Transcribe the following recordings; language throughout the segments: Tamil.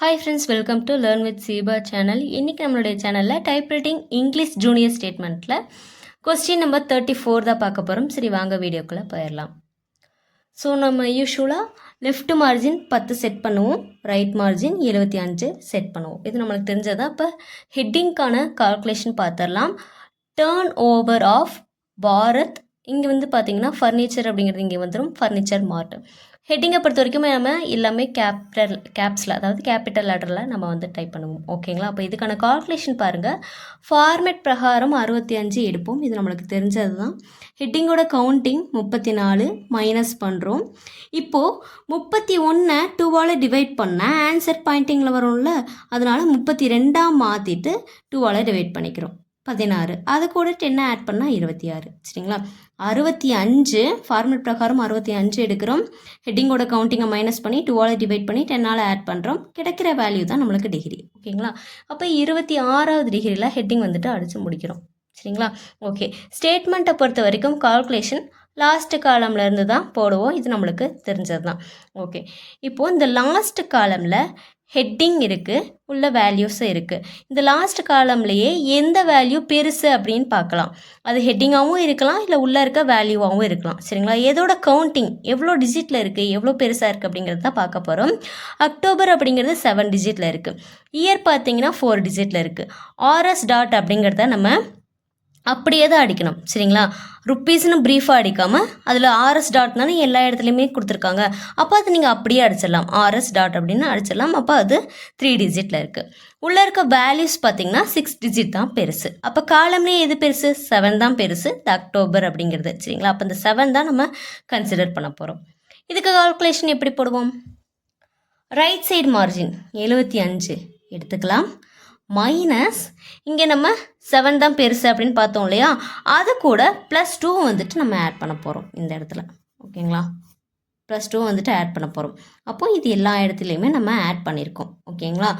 Hi friends, welcome to learn with Seeba channel. இன்றைக்கி நம்மளுடைய சேனலில் டைப்ரைட்டிங் இங்கிலீஷ் ஜூனியர் ஸ்டேட்மெண்ட்டில் கொஸ்டின் நம்பர் 34 தான் பார்க்க போகிறோம். சரி, வாங்க வீடியோக்குள்ளே போயிடலாம். ஸோ நம்ம யூஸ்வலாக லெஃப்ட் மார்ஜின் 10 செட் பண்ணுவோம், ரைட் மார்ஜின் 75 செட் பண்ணுவோம். இது நம்மளுக்கு தெரிஞ்சதான். இப்போ ஹெட்டிங்க்கான கால்குலேஷன் பார்த்துடலாம். டேர்ன் ஓவர் ஆஃப் பாரத், இங்கே வந்து பார்த்தீங்கன்னா ஃபர்னிச்சர் அப்படிங்கிறது இங்கே வந்துடும், ஃபர்னிச்சர் மார்ட். ஹெட்டிங்கை பொறுத்த வரைக்கும் நம்ம எல்லாமே கேப்ஸில், அதாவது கேபிட்டல் லெட்டரில் நம்ம வந்து டைப் பண்ணுவோம். ஓகேங்களா? அப்போ இதுக்கான கால்குலேஷன் பாருங்கள். ஃபார்மேட் பிரகாரம் 65 எடுப்போம், இது நம்மளுக்கு தெரிஞ்சது தான். ஹெட்டிங்கோட கவுண்டிங் 34 மைனஸ் பண்ணுறோம். இப்போது 31 2ஆல் டிவைட் பண்ணால் ஆன்சர் பாயிண்டிங்கில் வரும்ல, அதனால் 32 மாற்றிட்டு 2ஆல் டிவைட் பண்ணிக்கிறோம். 16, அது கூட 10 ஆட் பண்ணால் 26. சரிங்களா? 65 ஃபார்மேட் பிரகாரம் 65 எடுக்கிறோம். ஹெட்டிங்கோட கவுண்டிங்கை மைனஸ் பண்ணி 2ஆல் டிவைட் பண்ணி 10ஆல் ஆட் பண்ணுறோம். கிடைக்கிற வேல்யூ தான் நம்மளுக்கு டிகிரி. ஓகேங்களா? அப்போ 26வது டிகிரியில் ஹெட்டிங் வந்துட்டு அடித்து முடிக்கிறோம். சரிங்களா? ஓகே. ஸ்டேட்மெண்ட்டை பொறுத்த வரைக்கும் கால்குலேஷன் லாஸ்ட் காலமில் இருந்து தான் போடுவோம், இது நம்மளுக்கு தெரிஞ்சது தான். ஓகே. இப்போது இந்த லாஸ்ட் காலமில் ஹெட்டிங் இருக்குது, உள்ள வேல்யூஸும் இருக்குது. இந்த லாஸ்ட் காலம்லேயே எந்த வேல்யூ பெருசு அப்படின்னு பார்க்கலாம். அது ஹெட்டிங்காகவும் இருக்கலாம், இல்லை உள்ளே இருக்க வேல்யூவாகவும் இருக்கலாம். சரிங்களா? எதோட கவுண்டிங் எவ்வளோ டிஜிட்டில் இருக்குது, எவ்வளோ பெருசாக இருக்குது அப்படிங்கிறது தான் பார்க்க போகிறோம். அக்டோபர் அப்படிங்கிறது 7 டிஜிட்டில் இருக்குது. இயர் பார்த்தீங்கன்னா 4 டிஜிட்டில் இருக்குது. ஆர்எஸ் டாட் அப்படிங்கிறத நம்ம அப்படியே தான் அடிக்கணும். சரிங்களா? ருப்பீஸ்னு ப்ரீஃபாக அடிக்காமல் அதில் ஆர்எஸ் டாட் தானே எல்லா இடத்துலையுமே கொடுத்துருக்காங்க. அப்போ அது நீங்கள் அப்படியே அடிச்சிடலாம், ஆர்எஸ் டாட் அப்படின்னு அடிச்சிடலாம். அப்போ அது 3 டிஜிட்டில் இருக்குது. உள்ளே இருக்க வேல்யூஸ் பார்த்தீங்கன்னா 6 டிஜிட் தான் பெருசு. அப்போ காலம்லேயே எது பெருசு? 7 தான் பெருசு, இந்த அக்டோபர் அப்படிங்கிறது. சரிங்களா? அப்போ இந்த 7 தான் நம்ம கன்சிடர் பண்ண போகிறோம். இதுக்கு கால்குலேஷன் எப்படி போடுவோம்? ரைட் சைடு மார்ஜின் 75 எடுத்துக்கலாம், மைனஸ் இங்கே நம்ம 7 தான் பெருசு அப்படின்னு பார்த்தோம் இல்லையா, அது கூட +2 வந்துட்டு நம்ம ஆட் பண்ண போகிறோம் இந்த இடத்துல. ஓகேங்களா? +2 வந்துட்டு ஆட் பண்ண போகிறோம். அப்போது இது எல்லா இடத்துலையுமே நம்ம ஆட் பண்ணியிருக்கோம். ஓகேங்களா?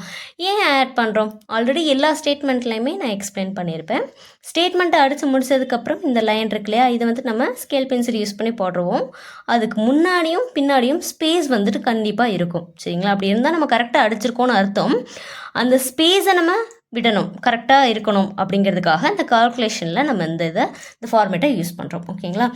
ஏன் ஆட் பண்ணுறோம்? ஆல்ரெடி எல்லா ஸ்டேட்மெண்ட்லையுமே நான் எக்ஸ்பிளைன் பண்ணியிருப்பேன். ஸ்டேட்மெண்ட்டை அடித்து முடிச்சதுக்கப்புறம் இந்த லைன் இருக்கு இல்லையா, இதை வந்து நம்ம ஸ்கேல் பென்சில் யூஸ் பண்ணி போடுருவோம். அதுக்கு முன்னாடியும் பின்னாடியும் ஸ்பேஸ் வந்துட்டு கண்டிப்பாக இருக்கும். சரிங்களா? அப்படி இருந்தால் நம்ம கரெக்டாக அடிச்சிருக்கோன்னு அர்த்தம். அந்த ஸ்பேஸை நம்ம விடணும், கரெக்டாக இருக்கணும் அப்படிங்கிறதுக்காக இந்த கால்குலேஷனில் நம்ம இந்த ஃபார்மேட்டை யூஸ் பண்ணுறோம். ஓகேங்களா?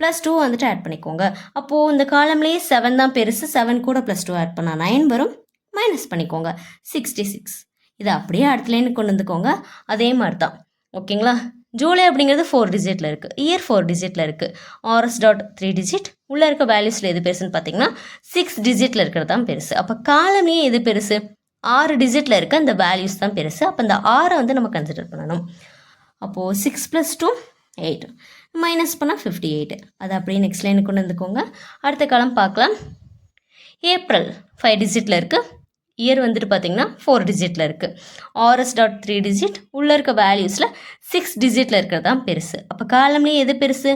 +2 வந்துட்டு ஆட் பண்ணிக்கோங்க. அப்போது இந்த காலம்லேயே 7 தான் பெருசு, 7 கூட +2 ஆட் பண்ணால் 9 வரும், மைனஸ் பண்ணிக்கோங்க 66. இதை அப்படியே அடுத்த லைனுக்கு கொண்டு வந்துக்கோங்க. அதே மாதிரி தான். ஓகேங்களா? ஜூலை அப்படிங்கிறது 4 டிஜிட்டில் இருக்குது, இயர் 4 டிஜிட்டில் இருக்குது, ஆர்எஸ் டாட் 3 டிஜிட். உள்ளே இருக்க வேல்யூஸில் எது பெருசுன்னு பார்த்தீங்கன்னா 6 டிஜிட்டில் இருக்கிறது தான் பெருசு. அப்போ காலமே எது பெருசு? 6 டிஜிட்டில் இருக்க அந்த வேல்யூஸ் தான் பெருசு. அப்போ இந்த 6 வந்து நம்ம கன்சிடர் பண்ணணும். அப்போது 6 + 2 8, மைனஸ் பண்ணால் 58. அது அப்படியே நெக்ஸ்ட் லைனுக்கு கொண்டு வந்துக்கோங்க. அடுத்த காலம் பார்க்கலாம். ஏப்ரல் 5 டிஜிட்டில் இருக்குது, இயர் வந்துட்டு பார்த்தீங்கன்னா 4 டிஜிட்டில் இருக்குது, ஆர்எஸ் டாட் 3 டிஜிட். உள்ளே இருக்க வேல்யூஸில் 6 டிஜிட்டில் இருக்கிறது தான் பெருசு. அப்போ காலம்லேயே எது பெருசு?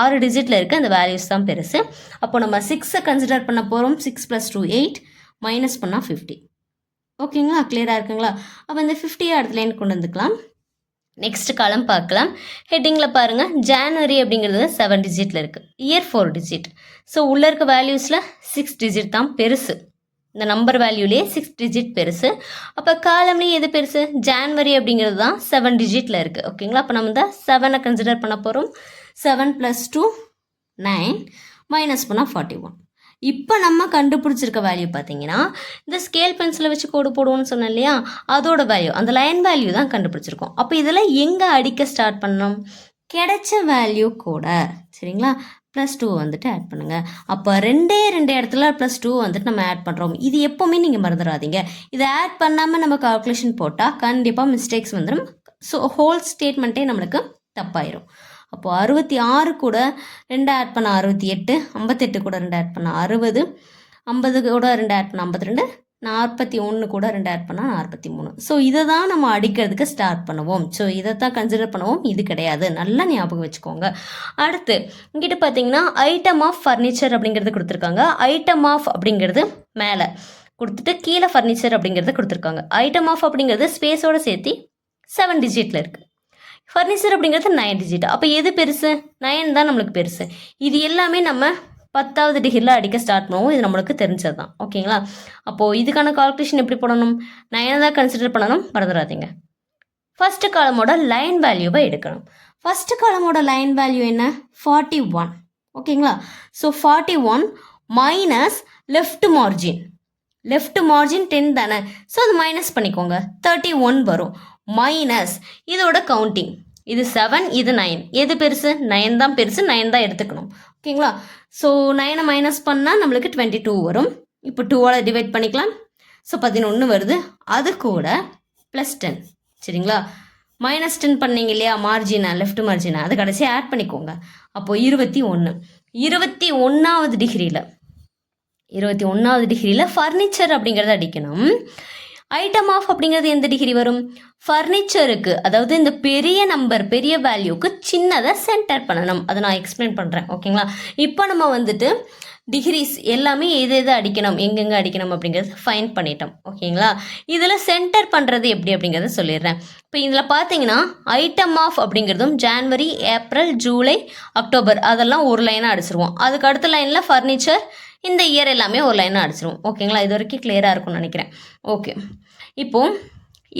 6 டிஜிட்டில் இருக்க அந்த வேல்யூஸ் தான் பெருசு. அப்போ நம்ம 6ஐ கன்சிடர் பண்ண போகிறோம். 6 + 2 8, மைனஸ் பண்ணால் 50. ஓகேங்களா? கிளியராக இருக்குங்களா? அப்போ இந்த 50 அடுத்த லைன் கொண்டு வந்துக்கலாம். நெக்ஸ்ட் காலம் பார்க்கலாம். ஹெட்டிங்கில் பாருங்கள், ஜான்வரி அப்படிங்கிறது 7 டிஜிட்டில் இருக்குது, இயர் 4 டிஜிட். ஸோ உள்ளே இருக்க வேல்யூஸில் 6 டிஜிட் தான் பெருசு. இந்த நம்பர் வேல்யூலேயே 6 டிஜிட் பெருசு. அப்போ காலம்லேயே எது பெருசு? ஜான்வரி அப்படிங்கிறது தான் 7 டிஜிட்டில் இருக்குது. ஓகேங்களா? அப்போ நம்ம இந்த 7ஐ கன்சிடர் பண்ண போகிறோம். 7 + 2 9, மைனஸ் பண்ணால் 41. இப்போ நம்ம கண்டுபிடிச்சிருக்க வேல்யூ பார்த்தீங்கன்னா இந்த ஸ்கேல் பென்சிலை வச்சு கோடு போடுவோம்னு சொன்னேன் இல்லையா, அதோட வேல்யூ, அந்த லைன் வேல்யூ தான் கண்டுபிடிச்சிருக்கோம். அப்போ இதெல்லாம் எங்கே அடிக்க ஸ்டார்ட் பண்ணணும்? கிடைச்ச வேல்யூ கூட. சரிங்களா? +2 வந்துட்டு ஆட் பண்ணுங்கள். அப்போ ரெண்டு இடத்துல +2 வந்துட்டு நம்ம ஆட் பண்ணுறோம். இது எப்போவுமே நீங்கள் மறந்துடாதீங்க. இதை ஆட் பண்ணாமல் நம்ம கால்குலேஷன் போட்டால் கண்டிப்பாக மிஸ்டேக்ஸ் வந்துடும். ஸோ ஹோல் ஸ்டேட்மெண்ட்டே நம்மளுக்கு தப்பாயிரும். அப்போது 66 கூட 2 ஆட் பண்ண 68, 58 கூட 2 ஆட் பண்ண 60, 50 கூட 2 ஆட் பண்ண 52, 41 கூட 2 ஆட் பண்ணால் 43. ஸோ இதை தான் நம்ம அடிக்கிறதுக்கு ஸ்டார்ட் பண்ணுவோம். ஸோ இதை தான் கன்சிடர் பண்ணுவோம், இது கிடையாது. நல்லா ஞாபகம் வச்சுக்கோங்க. அடுத்து இங்கிட்ட பார்த்தீங்கன்னா ஐட்டம் ஆஃப் ஃபர்னிச்சர் அப்படிங்கிறது கொடுத்துருக்காங்க. ஐட்டம் ஆஃப் அப்படிங்கிறது மேலே கொடுத்துட்டு கீழே ஃபர்னிச்சர் அப்படிங்கிறத கொடுத்துருக்காங்க. ஐட்டம் ஆஃப் அப்படிங்கிறது ஸ்பேஸோடு சேர்த்து 7 டிஜிட்டில் இருக்குது. ஃபர்னிச்சர் அப்படிங்கிறது 9 டிஜிட். அப்போ எது பெருசு? 9 தான் நம்மளுக்கு பெருசு. இது எல்லாமே நம்ம 10வது டிகிரியில் அடிக்க ஸ்டார்ட் பண்ணுவோம். இது நம்மளுக்கு தெரிஞ்சது தான். ஓகேங்களா? அப்போது இதுக்கான கால்குலேஷன் எப்படி போடணும்? 9 தான் கன்சிடர் பண்ணணும், மறந்துடாதீங்க. ஃபஸ்ட்டு காலமோட லைன் வேல்யூவை எடுக்கணும். ஃபஸ்ட்டு காலமோட லைன் வேல்யூ என்ன? 41. ஓகேங்களா? So 41 minus left margin. Left margin 10 தானே, ஸோ அது மைனஸ் பண்ணிக்கோங்க. 31 வரும். மைனஸ் இதோட கவுண்டிங். இது 7, இது 9. எது பெருசு? 9 தான் பெருசு, 9 தான் எடுத்துக்கணும். ஓகேங்களா? ஸோ 9 மைனஸ் பண்ணால் நம்மளுக்கு 22 வரும். இப்போ 2ஆல் டிவைட் பண்ணிக்கலாம். ஸோ 11 வருது. அது கூட ப்ளஸ் 10. சரிங்களா? மைனஸ் 10 பண்ணீங்க இல்லையா மார்ஜினா, லெஃப்ட் மார்ஜினா, அது கடைசியாக ஆட் பண்ணிக்கோங்க. அப்போது 21. 21வது டிகிரியில் 21வது டிகிரியில் ஃபர்னிச்சர் அப்படிங்கிறத அடிக்கணும். ஐட்டம் ஆஃப் அப்படிங்கிறது எந்த டிகிரி வரும்? ஃபர்னிச்சருக்கு, அதாவது இந்த பெரிய நம்பர், பெரிய வேல்யூக்கு சின்னதை சென்டர் பண்ணணும். அதை நான் எக்ஸ்பிளைன் பண்ணுறேன். ஓகேங்களா? இப்போ நம்ம வந்துட்டு டிகிரிஸ் எல்லாமே எது எது அடிக்கணும், எங்கெங்கே அடிக்கணும் அப்படிங்கிறது ஃபைன் பண்ணிட்டோம். ஓகேங்களா? இதில் சென்டர் பண்ணுறது எப்படி அப்படிங்கிறத சொல்லிடுறேன். இப்போ இதில் பார்த்தீங்கன்னா ஐட்டம் ஆஃப் அப்படிங்கிறதும் ஜான்வரி, ஏப்ரல், ஜூலை, அக்டோபர் அதெல்லாம் ஒரு லைனாக அடிச்சிருவோம். அதுக்கு அடுத்த லைனில் ஃபர்னிச்சர், இந்த இயர் எல்லாமே ஒரு லைனாக அடிச்சிருவோம். ஓகேங்களா? இது வரைக்கும் கிளியராக இருக்கும்னு நினைக்கிறேன். ஓகே, இப்போது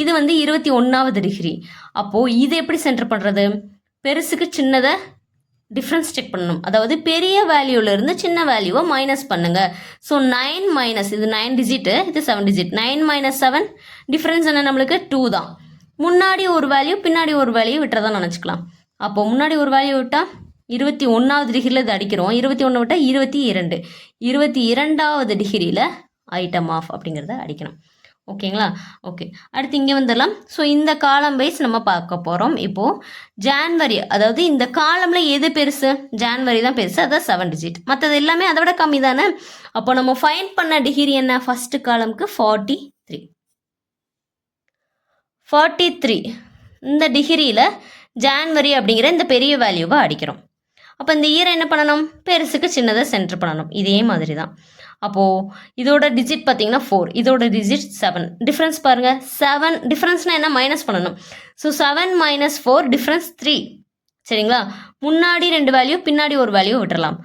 இது வந்து 21வது டிகிரி. அப்போது இது எப்படி சென்டர் பண்ணுறது? பெருசுக்கு சின்னதை டிஃப்ரென்ஸ் செக் பண்ணணும். அதாவது பெரிய வேல்யூலேருந்து சின்ன வேல்யூவை மைனஸ் பண்ணுங்கள். ஸோ 9 மைனஸ், இது 9 டிஜிட்டு, இது 7 டிஜிட். 9 மைனஸ் 7 டிஃப்ரென்ஸ் என்ன? நம்மளுக்கு 2 தான். முன்னாடி ஒரு வேல்யூ, பின்னாடி ஒரு வேல்யூ விட்டுறதான் நினச்சிக்கலாம். அப்போது முன்னாடி ஒரு வேல்யூ விட்டால் 21வது டிகிரியில் இது அடிக்கிறோம். 21 விட்டால் 22. 22வது டிகிரியில் ஐட்டம் ஆஃப் அப்படிங்கிறத அடிக்கணும். ஓகேங்களா? ஓகே, அடுத்து இங்கே வந்துடலாம். ஸோ இந்த காலம் வைஸ் நம்ம பார்க்க போகிறோம். இப்போது ஜான்வரி, அதாவது இந்த காலமில் எது பெருசு? ஜான்வரி தான் பெருசு, அதான் 7 டிஜிட். மற்றது எல்லாமே அதை விட கம்மி தானே. அப்போ நம்ம ஃபைன் பண்ண டிகிரி என்ன? ஃபஸ்ட்டு காலமுக்கு 43. 43 இந்த டிகிரியில் ஜான்வரி அப்படிங்கிற இந்த பெரிய வேல்யூவை அடிக்கிறோம். அப்போ இந்த இயர் என்ன பண்ணணும்? பெருசுக்கு சின்னதை சென்டர் பண்ணணும். இதே மாதிரி தான். அப்போது இதோட டிஜிட் பார்த்தீங்கன்னா 4, இதோட டிஜிட் 7. டிஃப்ரென்ஸ் பாருங்கள், 7 டிஃப்ரென்ஸ்னால் என்ன? மைனஸ் பண்ணணும். So 7 minus 4 difference 3. சரிங்களா? முன்னாடி 2 வேல்யூ, பின்னாடி ஒரு வேல்யூ விட்டுறலாம்.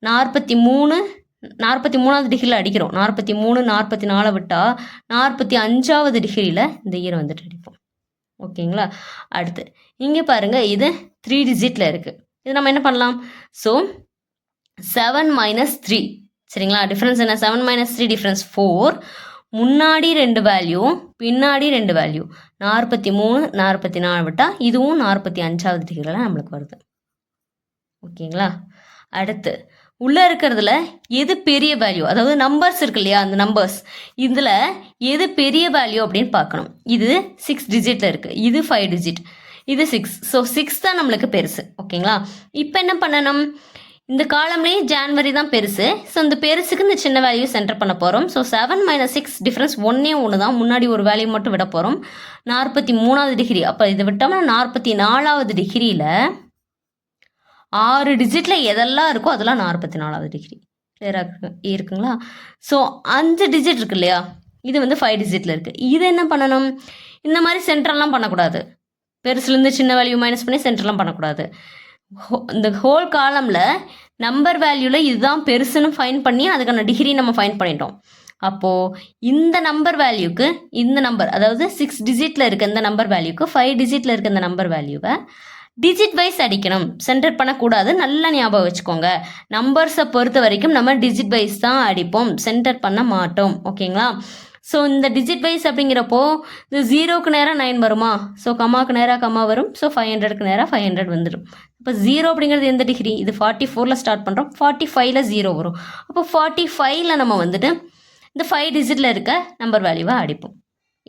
43, 43வது டிகிரியில் அடிக்கிறோம். 43, 44 விட்டால் 45வது டிகிரியில் இந்த இயர் வந்துட்டு அடிப்போம். ஓகேங்களா? அடுத்து இங்கே பாருங்கள், இது 3 டிஜிட்டில் இருக்குது. இது நம்ம என்ன பண்ணலாம்? So 7 minus 3. சரிங்களா? டிஃப்ரென்ஸ் என்ன? 7 மைனஸ் 3 டிஃப்ரென்ஸ் 4. முன்னாடி 2 வேல்யூ, பின்னாடி 2 வேல்யூ. 43, 44 விட்டால் இதுவும் 45வது டிகிரியில் நம்மளுக்கு வருது. ஓகேங்களா? அடுத்து உள்ளே இருக்கிறதுல எது பெரிய வேல்யூ, அதாவது நம்பர்ஸ் இருக்கு இல்லையா, அந்த நம்பர்ஸ் இதில் எது பெரிய வேல்யூ அப்படின்னு பார்க்கணும். இது 6 டிஜிட்டில் இருக்குது, இது 5 டிஜிட், இது 6. ஸோ 6 தான் நம்மளுக்கு பெருசு. ஓகேங்களா? இப்போ என்ன பண்ணணும்? இந்த காலம்லேயே ஜான்வரி தான் பெருசு. ஸோ இந்த பெருசுக்கு இந்த சின்ன வேல்யூ சென்டர் பண்ண போகிறோம். ஸோ 7 மைனஸ் 6 டிஃப்ரென்ஸ் 1 தான். முன்னாடி ஒரு வேல்யூ மட்டும் விட போகிறோம். 43வது டிகிரி. அப்போ இது விட்டோம்னா 44வது டிகிரியில் 6 டிஜிட்டில் எதெல்லாம் இருக்கோ அதெல்லாம் 44வது டிகிரி. கிளியராக இருக்குங்களா? ஸோ 5 டிஜிட் இருக்கு இல்லையா, இது வந்து 5 டிஜிட்டில் இருக்குது. இது என்ன பண்ணணும்? இந்த மாதிரி சென்டர்லாம் பண்ணக்கூடாது. பெருசுலேருந்து சின்ன வேல்யூ மைனஸ் பண்ணி சென்டர்லாம் பண்ணக்கூடாது. இந்த ஹோல் காலமில் நம்பர் வேல்யூவில் இதுதான் பெருசுன்னு ஃபைன் பண்ணி அதுக்கான டிகிரி நம்ம ஃபைன் பண்ணிட்டோம். அப்போது இந்த நம்பர் வேல்யூக்கு இந்த நம்பர், அதாவது 6 டிஜிட்டில் இருக்க இந்த நம்பர் வேல்யூக்கு 5 டிஜிட்டில் இருக்க இந்த நம்பர் வேல்யூவை டிஜிட் வைஸ் அடிக்கணும். சென்டர் பண்ணக்கூடாது. நல்லா ஞாபகம் வச்சுக்கோங்க. நம்பர்ஸை பொறுத்த வரைக்கும் நம்ம டிஜிட் வைஸ் தான் அடிப்போம், சென்டர் பண்ண மாட்டோம். ஓகேங்களா? ஸோ இந்த டிஜிட் வைஸ் அப்படிங்கிறப்போ இது 0க்கு நேராக 9 வருமா? ஸோ கம்மாவுக்கு நேராக கம்மா வரும். ஸோ 500க்கு நேராக 500 வந்துடும். இப்போ 0 அப்படிங்கிறது எந்த டிகிரி? இது 44ல் ஸ்டார்ட் பண்ணுறோம். 45ல் 0 வரும். அப்போ 45ல் நம்ம வந்துட்டு இந்த 5 டிஜிட்டில் இருக்க நம்பர் வேல்யூவை அடிப்போம்.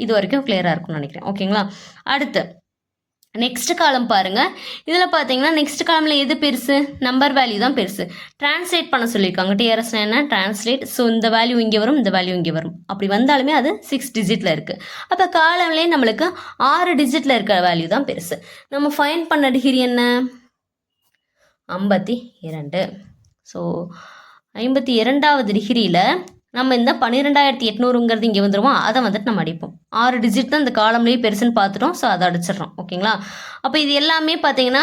இது வரைக்கும் கிளியராக இருக்கும்னு நினைக்கிறேன். ஓகேங்களா? அடுத்து நெக்ஸ்ட் காலம் பாருங்கள். இதில் பார்த்தீங்கன்னா நெக்ஸ்ட் காலமில் எது பெருசு? நம்பர் வேல்யூ தான் பெருசு. டிரான்ஸ்லேட் பண்ண சொல்லியிருக்காங்க. டிஆர்எஸ் என்ன? டிரான்ஸ்லேட். ஸோ இந்த வேல்யூ இங்கே வரும், இந்த வேல்யூ இங்கே வரும். அப்படி வந்தாலுமே அது 6 டிஜிட்டில் இருக்குது. அப்போ காலம்லேயே நம்மளுக்கு 6 டிஜிட்டில் இருக்கிற வேல்யூ தான் பெருசு. நம்ம ஃபைன் பண்ண டிகிரி என்ன? 52. ஸோ 52வது டிகிரியில் நம்ம இந்த 12800ங்கிறது இங்கே வந்துடுவோம். அதை வந்துட்டு நம்ம அடிப்போம். 6 டிஜிட் தான் இந்த காலம்லேயே பெருசுன்னு பார்த்துட்டோம். ஸோ அதை அடிச்சிடறோம். ஓகேங்களா? அப்போ இது எல்லாமே பார்த்தீங்கன்னா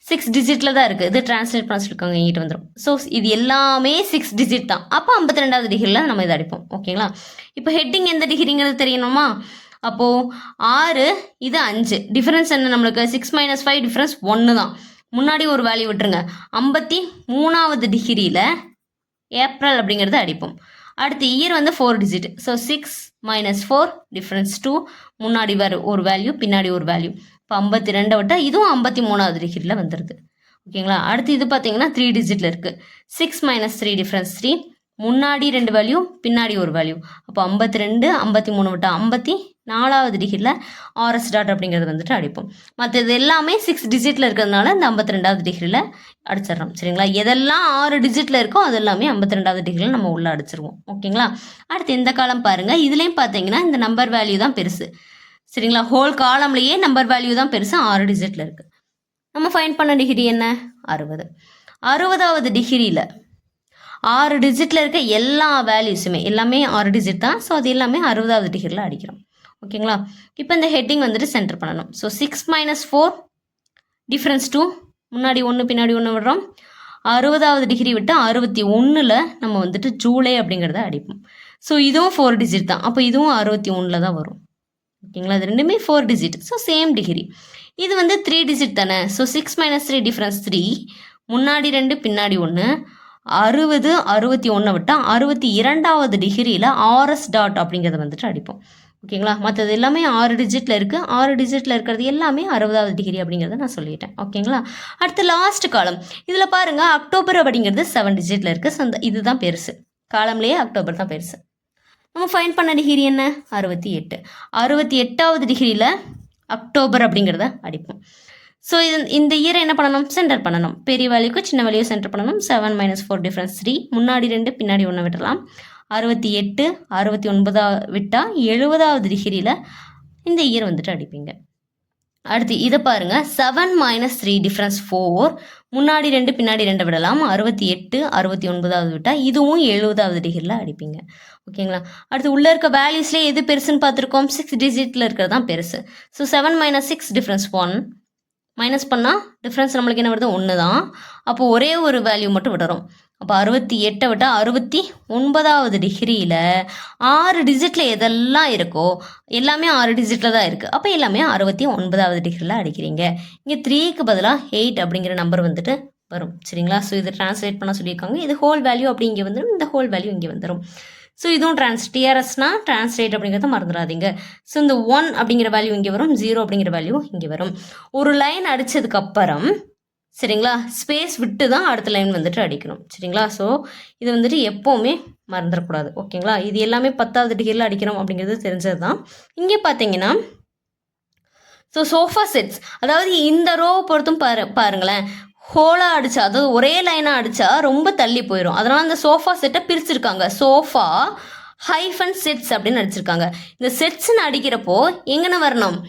6 டிஜிட்டில் தான் இருக்குது. இது டிரான்ஸ்லேட் பண்ண சொல்லியிருக்காங்க, இங்கிட்ட வந்துடும். ஸோ இது எல்லாமே 6 டிஜிட் தான். அப்போ 52வது டிகிரியில் நம்ம இதை அடிப்போம். ஓகேங்களா? இப்போ ஹெட்டிங் எந்த டிகிரிங்கிறது தெரியணுமா? அப்போது 6 இது 5 டிஃப்ரென்ஸ் என்ன நம்மளுக்கு? 6 - 5 டிஃப்ரென்ஸ் 1 தான். முன்னாடி ஒரு வேல்யூ விட்டுருங்க. 53வது டிகிரியில் ஏப்ரல் அப்படிங்கிறது அடிப்போம். அடுத்து இயர் வந்து 4 டிஜிட். So 6 - 4 difference 2. முன்னாடி ஒரு வேல்யூ, பின்னாடி ஒரு வேல்யூ. இப்போ 52 விட்டால் இதுவும் 53வது டிகிரியில் வந்துடுது. ஓகேங்களா? அடுத்து இது பார்த்தீங்கன்னா 3 டிஜிட்டில் இருக்குது. 6 - 3 டிஃப்ரென்ஸ் 3. முன்னாடி 2 வேல்யூ, பின்னாடி ஒரு வேல்யூ. அப்போ 52, 53 விட்டால் 54வது டிகிரியில் ஆர்எஸ் டாட் அப்படிங்கிறது வந்துட்டு அடிப்போம். மற்றது எல்லாமே 6 டிஜிட்டில் இருக்கிறதுனால இந்த 52வது டிகிரியில் அடிச்சிடறோம். சரிங்களா? எதெல்லாம் 6 டிஜிட்டில் இருக்கோ அது எல்லாமே 52வது டிகிரியில் நம்ம உள்ளே அடிச்சிருவோம். ஓகேங்களா? அடுத்து இந்த காலம் பாருங்கள். இதுலேயும் பார்த்தீங்கன்னா இந்த நம்பர் வேல்யூ தான் பெருசு. சரிங்களா? ஹோல் காலம்லேயே நம்பர் வேல்யூ தான் பெருசு, 6 டிஜிட்டில் இருக்குது. நம்ம ஃபைண்ட் பண்ண டிகிரி என்ன? 60. 60வது டிகிரியில் 6 டிஜிட்டில் இருக்க எல்லா வேல்யூஸுமே எல்லாமே 6 டிஜிட் தான். ஸோ அது எல்லாமே 60வது டிகிரியில் அடிக்கிறோம். ஓகேங்களா? இப்போ இந்த ஹெட்டிங் வந்துட்டு சென்டர் பண்ணணும். So 6 - 4 difference 2. முன்னாடி 1 பின்னாடி 1 விடுறோம். 60வது டிகிரி விட்டு 61ல் நம்ம வந்துட்டு ஜூலை அப்படிங்கிறத அடிப்போம். ஸோ இதுவும் 4 டிஜிட் தான். அப்போ இதுவும் 61ல் தான் வரும். ஓகேங்களா? அது ரெண்டுமே 4 டிஜிட். So same degree. இது வந்து 3 டிஜிட் தானே. So 6 - 3 difference 3. முன்னாடி 2 பின்னாடி 1. 60 61 விட்டால் 62வது டிகிரியில் ஆர்எஸ் டாட் அப்படிங்கிறத வந்துட்டு அடிப்போம். ஓகேங்களா? மற்றது எல்லாமே 6 டிஜிட்டில் இருக்குது. 6 டிஜிட்டில் இருக்கிறது எல்லாமே 60வது டிகிரி அப்படிங்கிறத நான் சொல்லிட்டேன். ஓகேங்களா? அடுத்து லாஸ்ட் காலம். இதில் பாருங்கள், அக்டோபர் அப்படிங்கிறது 7 டிஜிட்டில் இருக்குது. ஸோ இதுதான் பெருசு. காலம்லேயே அக்டோபர் தான் பெருசு. நம்ம ஃபைண்ட் பண்ண டிகிரி என்ன? 68. 68வது டிகிரியில் அக்டோபர் அப்படிங்கிறத அடிப்போம். ஸோ இந்த இயரை என்ன பண்ணணும்? சென்டர் பண்ணணும். பெரிய வேல்யூக்கு சின்ன வேல்யூ சென்டர் பண்ணணும். 7 - 4 டிஃப்ரென்ஸ் 3. முன்னாடி 2 பின்னாடி 1 விடலாம். 68 69 விட்டால் 70வது டிகிரியில் இந்த இயர் வந்துட்டு அடிப்பீங்க. அடுத்து இதை பாருங்கள். 7 - 3 டிஃப்ரென்ஸ் 4. முன்னாடி 2 பின்னாடி 2 விடலாம். 68 69வது விட்டால் இதுவும் 70வது டிகிரியில் அடிப்பீங்க. ஓகேங்களா? அடுத்து உள்ளே இருக்க வேல்யூஸ்லேயே எது பெருசுன்னு பார்த்துருக்கோம்? 6 டிஜிட்டில் இருக்கிறது தான் பெருசு. So 7 - 6 difference 1. மைனஸ் பண்ணால் டிஃப்ரென்ஸ் நம்மளுக்கு என்ன வருது? 1 தான். அப்போது ஒரே ஒரு வேல்யூ மட்டும் விடுறோம். அப்போ 68 விட்டால் 69வது டிகிரியில் 6 டிஜிட்டில் எதெல்லாம் இருக்கோ எல்லாமே 6 டிஜிட்டில் தான் இருக்குது. அப்போ எல்லாமே 69வது டிகிரியில் அடிக்கிறீங்க. இங்கே 3க்கு பதிலாக 8 அப்படிங்கிற நம்பர் வந்துட்டு வரும். சரிங்களா? ஸோ இது டிரான்ஸ்லேட் பண்ண சொல்லியிருக்காங்க. இது ஹோல் வேல்யூ அப்படி இங்கே வந்துடும். இந்த ஹோல் வேல்யூ இங்கே வந்துடும். ஸோ இதுவும் டிஆர்எஸ்னா டிரான்ஸ்லேட் அப்படிங்கிறத மறந்துடாதீங்க. ஸோ இந்த 1 அப்படிங்கிற வேல்யூ இங்கே வரும், 0 அப்படிங்கிற வேல்யூ இங்கே வரும். ஒரு லைன் அடித்ததுக்கப்புறம் சரிங்களா, ஸ்பேஸ் விட்டு தான் அடுத்த லைன் வந்துட்டு அடிக்கணும். சரிங்களா? ஸோ இது வந்துட்டு எப்போவுமே மறந்துடக்கூடாது. ஓகேங்களா? இது எல்லாமே 10வது டிகிரியில் அடிக்கணும் அப்படிங்கிறது தெரிஞ்சது தான். இங்கே பார்த்தீங்கன்னா ஸோ சோஃபா செட்ஸ், அதாவது இந்த ரோவை பொறுத்தும் பாருங்களேன், ஹோலாக அடித்தா, அதாவது ஒரே லைனாக அடித்தா ரொம்ப தள்ளி போயிடும். அதனால் அந்த சோஃபா செட்டை பிரிச்சிருக்காங்க. சோஃபா ஹைஃபன் செட்ஸ் அப்படின்னு அடிச்சிருக்காங்க. இந்த செட்ஸ்ன்னு அடிக்கிறப்போ எங்கன்னு வரணும்?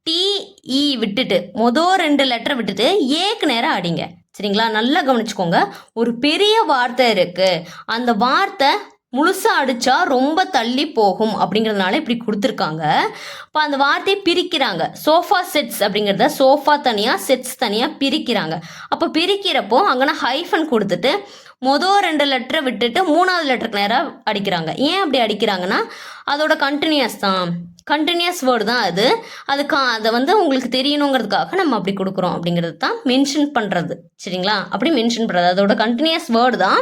டிஇ விட்டுட்டு மொதல் 2 லெட்டரை விட்டுட்டு ஏக்கு நேரம் அடிங்க. சரிங்களா? நல்லா கவனிச்சுக்கோங்க. ஒரு பெரிய வார்த்தை இருக்குது, அந்த வார்த்தை முழுசாக அடித்தா ரொம்ப தள்ளி போகும் அப்படிங்கிறதுனால இப்படி கொடுத்துருக்காங்க. இப்போ அந்த வார்த்தையை பிரிக்கிறாங்க. சோஃபா செட்ஸ் அப்படிங்கிறத சோஃபா தனியாக செட்ஸ் தனியாக பிரிக்கிறாங்க. அப்போ பிரிக்கிறப்போ அங்கன்னா ஹைஃபன் கொடுத்துட்டு மொதல் 2 லெட்டரை விட்டுட்டு 3வது லெட்டருக்கு நேராக அடிக்கிறாங்க. ஏன் அப்படி அடிக்கிறாங்கன்னா அதோட கண்டினியூஸ் தான், கண்டினியூஸ் வேர்டு தான் அது. அதை வந்து உங்களுக்கு தெரியணுங்கிறதுக்காக நம்ம அப்படி கொடுக்குறோம் அப்படிங்கிறது தான் மென்ஷன் பண்ணுறது. சரிங்களா? அப்படி மென்ஷன் பண்ணுறது அதோட கண்டினியூஸ் வேர்டு தான்.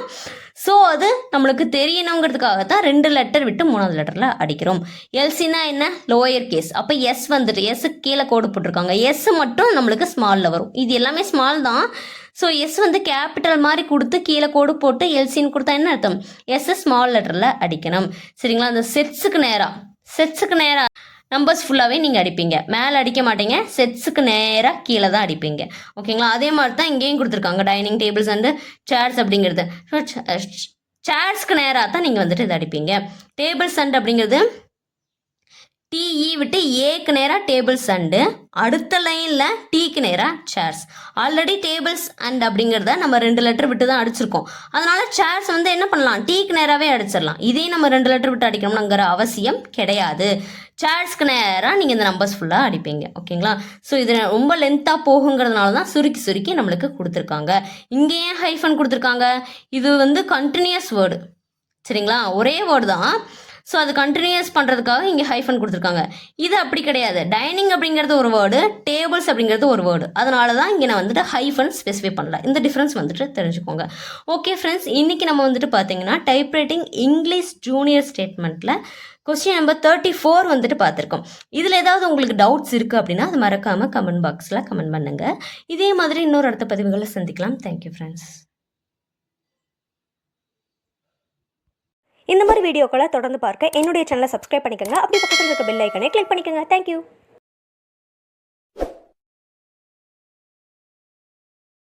ஸோ அது நம்மளுக்கு தெரியணுங்கிறதுக்காக தான் 2 லெட்டர் விட்டு 3வது லெட்டரில் அடிக்கிறோம். எல்சினா என்ன? Lower case. அப்போ எஸ் வந்துட்டு எஸ்ஸுக்கு கீழே கோடு போட்டிருக்காங்க. எஸ் மட்டும் நம்மளுக்கு ஸ்மாலில் வரும். இது எல்லாமே ஸ்மால் தான். ஸோ எஸ் வந்து கேபிட்டல் மாதிரி கொடுத்து கீழே கோடு போட்டு எல்சின்னு கொடுத்தா என்ன அர்த்தம்? எஸ் ஸ்மால் லெட்டரில் அடிக்கணும். சரிங்களா? அந்த செட்ஸுக்கு நேராக நம்பர்ஸ் ஃபுல்லாகவே நீங்கள் அடிப்பீங்க. மேலே அடிக்க மாட்டீங்க, செட்ஸுக்கு நேராக கீழே தான் அடிப்பீங்க. ஓகேங்களா? அதே மாதிரி தான் இங்கேயும் கொடுத்துருக்காங்க. டைனிங் டேபிள்ஸ் அண்டு சேர்ஸ் அப்படிங்கிறது சேர்ஸ்க்கு நேராக தான் நீங்கள் வந்துட்டு இதை அடிப்பீங்க. டேபிள்ஸ் அண்ட் அப்படிங்கிறது டிஇ விட்டு ஏக்கு நேராக டேபிள்ஸ் அண்டு அடுத்த லைனில் டீக்கு நேராக சேர்ஸ். ஆல்ரெடி டேபிள்ஸ் அண்ட் அப்படிங்கிறத நம்ம 2 லெட்டர் விட்டு தான் அடிச்சிருக்கோம். அதனால் சேர்ஸ் வந்து என்ன பண்ணலாம், டீக்கு நேராகவே அடிச்சிடலாம். இதே நம்ம 2 லெட்டர் விட்டு அடிக்கணும்னுங்கிற அவசியம் கிடையாது. சேர்ஸ்க்கு நேராக நீங்கள் இந்த நம்பர்ஸ் ஃபுல்லாக அடிப்பீங்க. ஓகேங்களா? ஸோ இது ரொம்ப லென்த்தாக போகுங்கிறதுனால தான் சுருக்கி சுருக்கி நம்மளுக்கு கொடுத்துருக்காங்க. இங்கே ஏன் ஹைஃபன் கொடுத்துருக்காங்க, இது வந்து கண்டினியூஸ் வேர்டு. சரிங்களா, ஒரே வேர்டு தான். ஸோ அது கண்டினியூஸ் பண்ணுறதுக்காக இங்கே ஹைஃபன் கொடுத்துருக்காங்க. இது அப்படி கிடையாது. டைனிங் அப்படிங்கிறது ஒரு வேர்டு, டேபிள்ஸ் அப்படிங்கிறது ஒரு வேர்டு. அதனால தான் இங்கே நான் வந்துட்டு ஹைஃபன் ஸ்பெசிஃபை பண்ணல. இந்த டிஃப்ரென்ஸ் வந்துட்டு தெரிஞ்சுக்கோங்க. ஓகே ஃப்ரெண்ட்ஸ், இன்றைக்கி நம்ம வந்துட்டு பார்த்தீங்கன்னா டைப்ரைட்டிங் இங்கிலீஷ் ஜூனியர் ஸ்டேட்மெண்ட்டில் கொஸ்டின் நம்பர் 34 வந்துட்டு பார்த்துருக்கோம். இதில் ஏதாவது உங்களுக்கு டவுட்ஸ் இருக்குது அப்படின்னா அது மறக்காமல் கமெண்ட் பாக்ஸில் கமெண்ட் பண்ணுங்கள். இதே மாதிரி இன்னொரு அடுத்த பதிவுகளை சந்திக்கலாம். Thank you friends. இந்த மாதிரி வீடியோக்களை தொடர்ந்து பார்க்க என்னுடைய சேனலை சப்ஸ்கிரைப் பண்ணிக்கோங்க. அப்படி பக்கத்தில் இருக்க பெல் ஐக்கனை கிளிக் பண்ணிக்கோங்க. தேங்க்யூ.